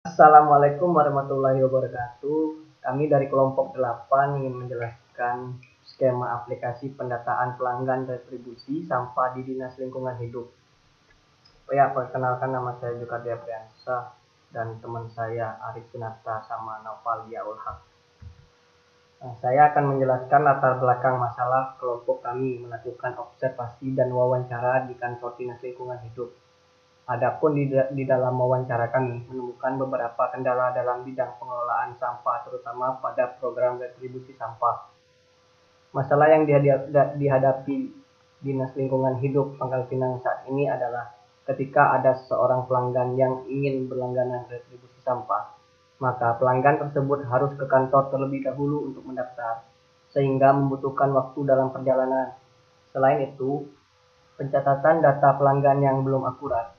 Assalamualaikum warahmatullahi wabarakatuh. Kami dari kelompok 8 ingin menjelaskan skema aplikasi pendataan pelanggan retribusi sampah di Dinas Lingkungan Hidup. Ya, perkenalkan nama saya Jukardia Priyansyah dan teman saya Arif Pinata sama Naufal Diaul Haq. Saya akan menjelaskan latar belakang masalah kelompok kami melakukan observasi dan wawancara di kantor Dinas Lingkungan Hidup. Adapun di dalam wawancara kami menemukan beberapa kendala dalam bidang pengelolaan sampah, terutama pada program retribusi sampah. Masalah yang dihadapi Dinas Lingkungan Hidup Pangkal Pinang saat ini adalah ketika ada seorang pelanggan yang ingin berlangganan retribusi sampah, maka pelanggan tersebut harus ke kantor terlebih dahulu untuk mendaftar, sehingga membutuhkan waktu dalam perjalanan. Selain itu, pencatatan data pelanggan yang belum akurat.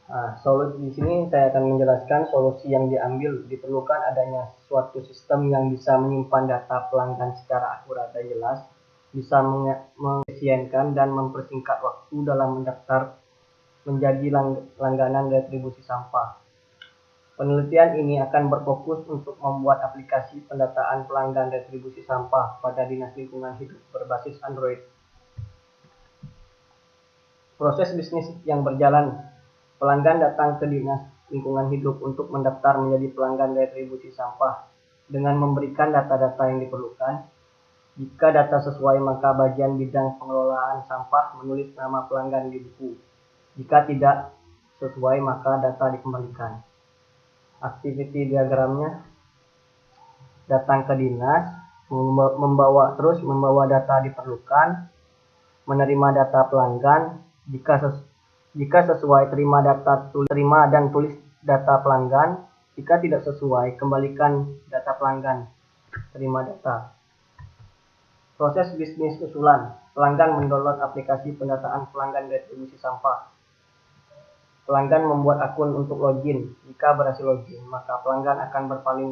Di sini saya akan menjelaskan solusi yang diambil. Diperlukan adanya suatu sistem yang bisa menyimpan data pelanggan secara akurat dan jelas, bisa mengefisienkan dan mempersingkat waktu dalam mendaftar menjadi langganan retribusi sampah. Penelitian ini akan berfokus untuk membuat aplikasi pendataan pelanggan retribusi sampah pada Dinas Lingkungan Hidup berbasis Android. Proses bisnis yang berjalan. Pelanggan datang ke Dinas Lingkungan Hidup untuk mendaftar menjadi pelanggan retribusi sampah dengan memberikan data-data yang diperlukan. Jika data sesuai, maka bagian bidang pengelolaan sampah menulis nama pelanggan di buku. Jika tidak sesuai, maka data dikembalikan. Activity diagramnya: datang ke dinas, membawa data diperlukan, menerima data pelanggan. Jika sesuai, terima dan tulis data pelanggan. Jika tidak sesuai, kembalikan data pelanggan. Terima data. Proses bisnis usulan. Pelanggan mendownload aplikasi pendataan pelanggan retribusi sampah. Pelanggan membuat akun untuk login. Jika berhasil login, maka pelanggan akan berpaling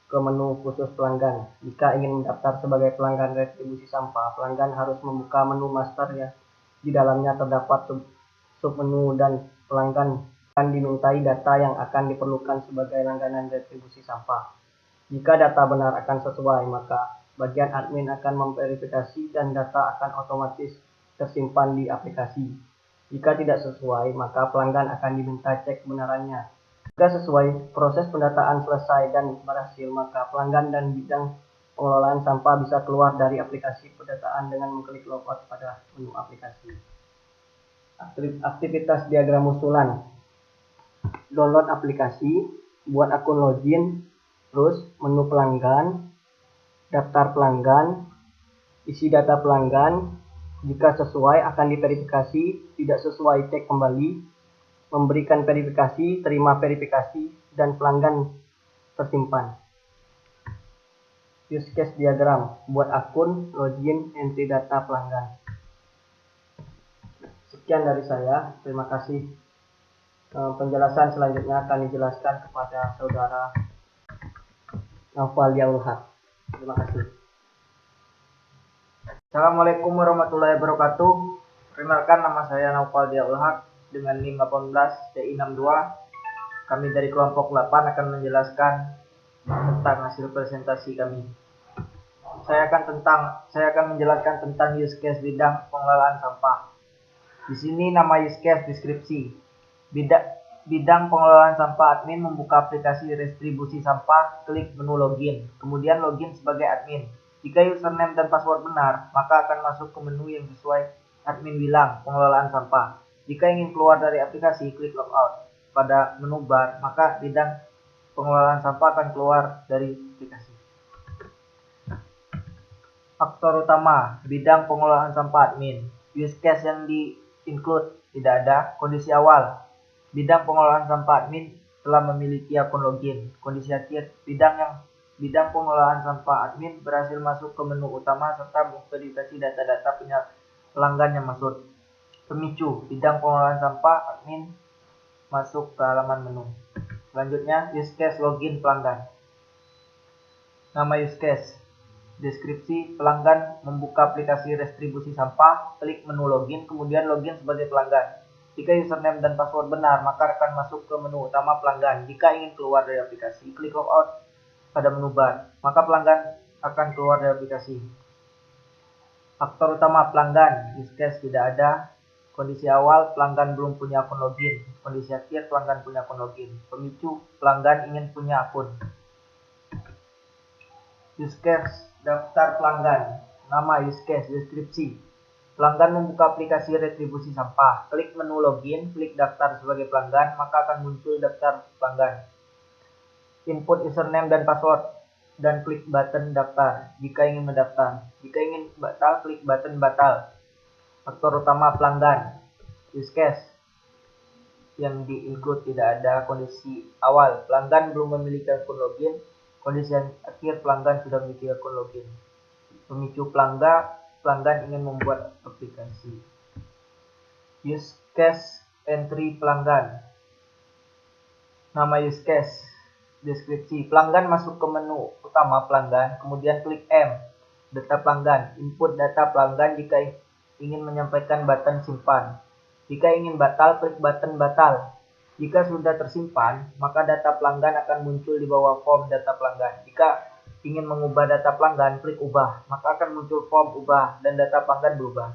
ke menu khusus pelanggan. Jika ingin mendaftar sebagai pelanggan retribusi sampah, pelanggan harus membuka menu master ya. Di dalamnya terdapat submenu dan pelanggan akan dimintai data yang akan diperlukan sebagai langganan retribusi sampah. Jika data benar akan sesuai, maka bagian admin akan memverifikasi dan data akan otomatis tersimpan di aplikasi. Jika tidak sesuai, maka pelanggan akan diminta cek kebenarannya. Jika sesuai, proses pendataan selesai dan berhasil, maka pelanggan dan bidang pengelolaan sampah bisa keluar dari aplikasi pendataan dengan mengklik logout pada menu aplikasi. Aktivitas diagram usulan. Download aplikasi, buat akun login, terus menu pelanggan, daftar pelanggan, isi data pelanggan. Jika sesuai akan diverifikasi, tidak sesuai cek kembali, memberikan verifikasi, terima verifikasi, dan pelanggan tersimpan. Use case diagram, buat akun, login, entry data pelanggan. Sekian dari saya, terima kasih. Penjelasan selanjutnya akan dijelaskan kepada saudara Naufal Diaul Haq. Terima kasih. Assalamualaikum warahmatullahi wabarakatuh. Perkenalkan, nama saya Naufal Diaul Haq dengan NIM 18 TI62. Kami dari kelompok 8 akan menjelaskan tentang hasil presentasi kami. Saya akan menjelaskan tentang use case bidang pengelolaan sampah. Di sini nama use case deskripsi. Bidang pengelolaan sampah admin membuka aplikasi retribusi sampah, klik menu login, kemudian login sebagai admin. Jika username dan password benar, maka akan masuk ke menu yang sesuai admin bilang, pengelolaan sampah. Jika ingin keluar dari aplikasi, klik logout. Pada menu bar, maka bidang pengelolaan sampah akan keluar dari aplikasi. Faktor utama, bidang pengelolaan sampah admin. Use case yang di-include tidak ada. Kondisi awal, bidang pengelolaan sampah admin telah memiliki akun login. Kondisi akhir, bidang pengelolaan sampah admin berhasil masuk ke menu utama serta memverifikasi data-data pelanggan yang masuk. Pemicu, bidang pengelolaan sampah admin masuk ke halaman menu. Selanjutnya, use case login pelanggan. Nama use case. Deskripsi, pelanggan membuka aplikasi retribusi sampah, klik menu login, kemudian login sebagai pelanggan. Jika username dan password benar, maka akan masuk ke menu utama pelanggan. Jika ingin keluar dari aplikasi, klik logout pada menu bar, maka pelanggan akan keluar dari aplikasi. Faktor utama pelanggan, use case tidak ada. Kondisi awal, pelanggan belum punya akun login. Kondisi akhir, pelanggan punya akun login. Pemicu, pelanggan ingin punya akun. Use case, daftar pelanggan. Nama use case, deskripsi. Pelanggan membuka aplikasi retribusi sampah. Klik menu login, klik daftar sebagai pelanggan, maka akan muncul daftar pelanggan. Input username dan password, dan klik button daftar jika ingin mendaftar. Jika ingin batal, klik button batal. Faktor utama pelanggan, use case yang di-include tidak ada. Kondisi awal, pelanggan belum memiliki akun login. Kondisi akhir, pelanggan sudah memiliki akun login. Pemicu pelanggan ingin membuat aplikasi. Use case entry pelanggan. Nama use case, deskripsi. Pelanggan masuk ke menu utama pelanggan, kemudian klik M, data pelanggan. Input data pelanggan jika ingin menyampaikan button simpan. Jika ingin batal, klik button batal. Jika sudah tersimpan, maka data pelanggan akan muncul di bawah form data pelanggan. Jika ingin mengubah data pelanggan, klik ubah, maka akan muncul form ubah dan data pelanggan berubah.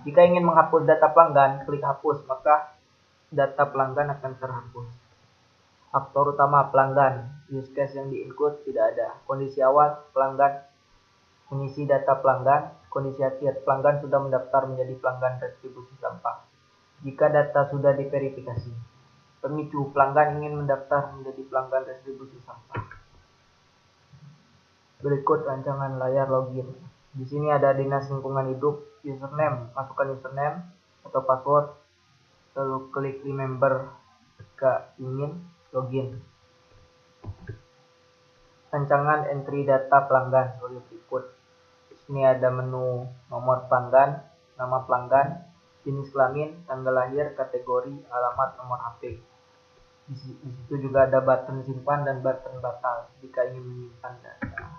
Jika ingin menghapus data pelanggan, klik hapus, maka data pelanggan akan terhapus. Faktor utama pelanggan, use case yang di-include tidak ada. Kondisi awal, pelanggan mengisi data pelanggan. Kondisi akhir, pelanggan sudah mendaftar menjadi pelanggan retribusi sampah jika data sudah diverifikasi. Pemicu, pelanggan ingin mendaftar menjadi pelanggan retribusi sampah. Berikut rancangan layar login. Di sini ada Dinas Lingkungan Hidup, username, masukkan username atau password, lalu klik remember jika ingin login. Rancangan entry data pelanggan sebagai berikut. Di sini ada menu nomor pelanggan, nama pelanggan, jenis kelamin, tanggal lahir, kategori, alamat, nomor HP. Di situ juga ada button simpan dan button batal jika ingin menyimpan data.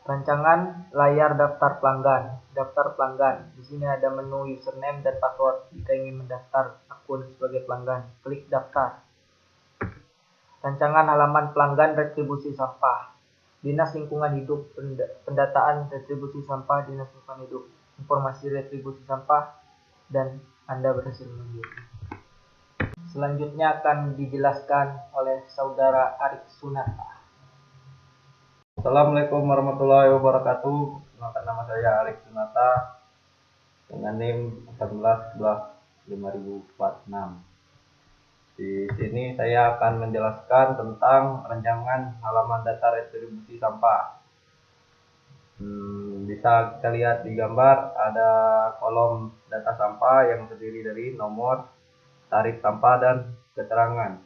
Rancangan layar daftar pelanggan. Daftar pelanggan. Di sini ada menu username dan password. Jika ingin mendaftar akun sebagai pelanggan, klik daftar. Rancangan halaman pelanggan retribusi sampah. Dinas Lingkungan Hidup, pendataan retribusi sampah Dinas Lingkungan Hidup. Informasi retribusi sampah dan Anda berhasil mengunduh. Selanjutnya akan dijelaskan oleh saudara Arik Sunata. Assalamualaikum warahmatullahi wabarakatuh. Perkenalkan, nama saya Arik Sunata dengan NIM 14115046. Di sini saya akan menjelaskan tentang rancangan halaman data retribusi sampah. Bisa kita lihat di gambar ada kolom data sampah yang terdiri dari nomor, tarif sampah, dan keterangan.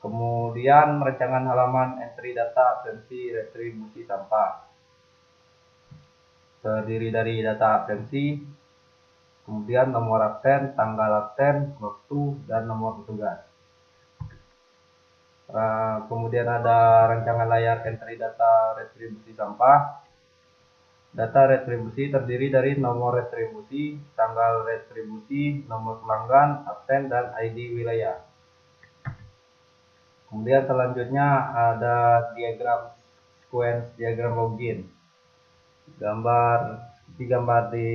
Kemudian rancangan halaman entry data absensi retribusi sampah terdiri dari data absensi, kemudian nomor absen, tanggal absen, waktu, dan nomor petugas. Kemudian ada rancangan layar entry data retribusi sampah. Data retribusi terdiri dari nomor retribusi, tanggal retribusi, nomor pelanggan, absen, dan ID wilayah. Kemudian selanjutnya ada diagram sequence diagram login. Gambar di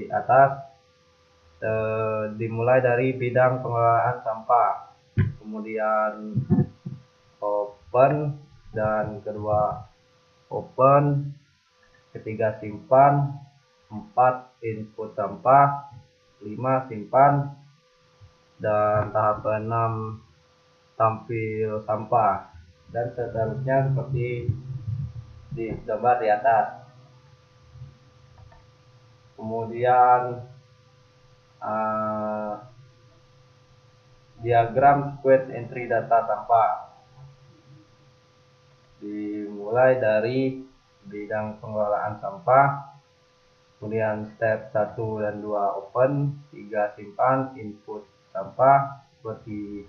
atas dimulai dari bidang pengelolaan sampah, kemudian open dan kedua open, ketiga simpan, 4 input sampah, 5 simpan, dan tahap 6 tampil sampah, dan seterusnya seperti di gambar di atas. Kemudian diagram sequence entry data sampah dimulai dari bidang pengelolaan sampah, kemudian step 1 dan 2 open, 3 simpan, input sampah seperti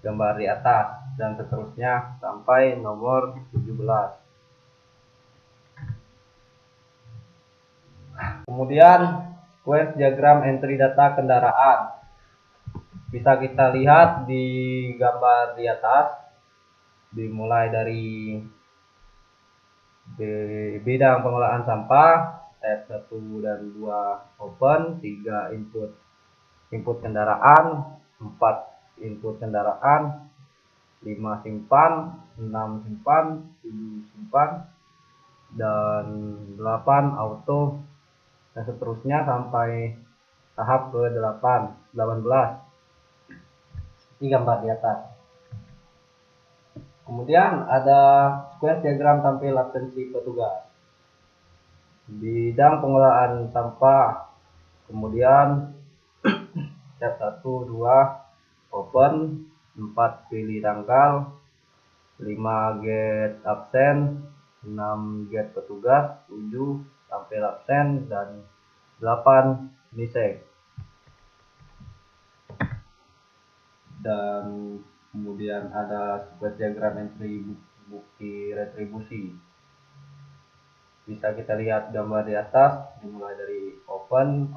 gambar di atas, dan seterusnya sampai nomor 17. Kemudian sequence diagram entry data kendaraan. Bisa kita lihat di gambar di atas, dimulai dari bidang pengelolaan sampah, tab 1 dan 2 open, 3 input kendaraan, 4 input kendaraan, 5 simpan, 6 simpan, 7 simpan, dan 8 auto, dan seterusnya sampai tahap ke 18. Ini gambar di atas. Kemudian ada sequence diagram tampil absensi petugas. Bidang pengelolaan sampah, kemudian tab 1, 2 open, 4 pilih tanggal, 5 get absen, 6 get petugas, 7 tampil absen, dan 8 missing. Dan kemudian ada sequence diagram entry bukti retribusi. Bisa kita lihat gambar di atas, dimulai dari open,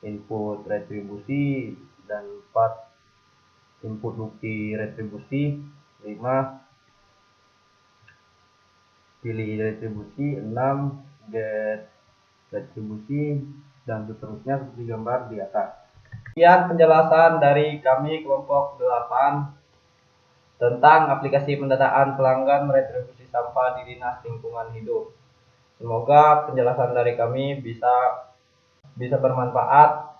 input retribusi, dan 4 input bukti retribusi, 5 pilih retribusi, 6 get retribusi, dan seterusnya seperti gambar di atas. Sekian penjelasan dari kami kelompok 8 tentang aplikasi pendataan pelanggan retribusi sampah di Dinas Lingkungan Hidup. Semoga penjelasan dari kami bisa bermanfaat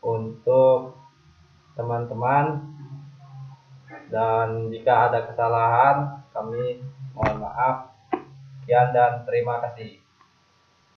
untuk teman-teman, dan jika ada kesalahan kami mohon maaf. Sekian dan terima kasih.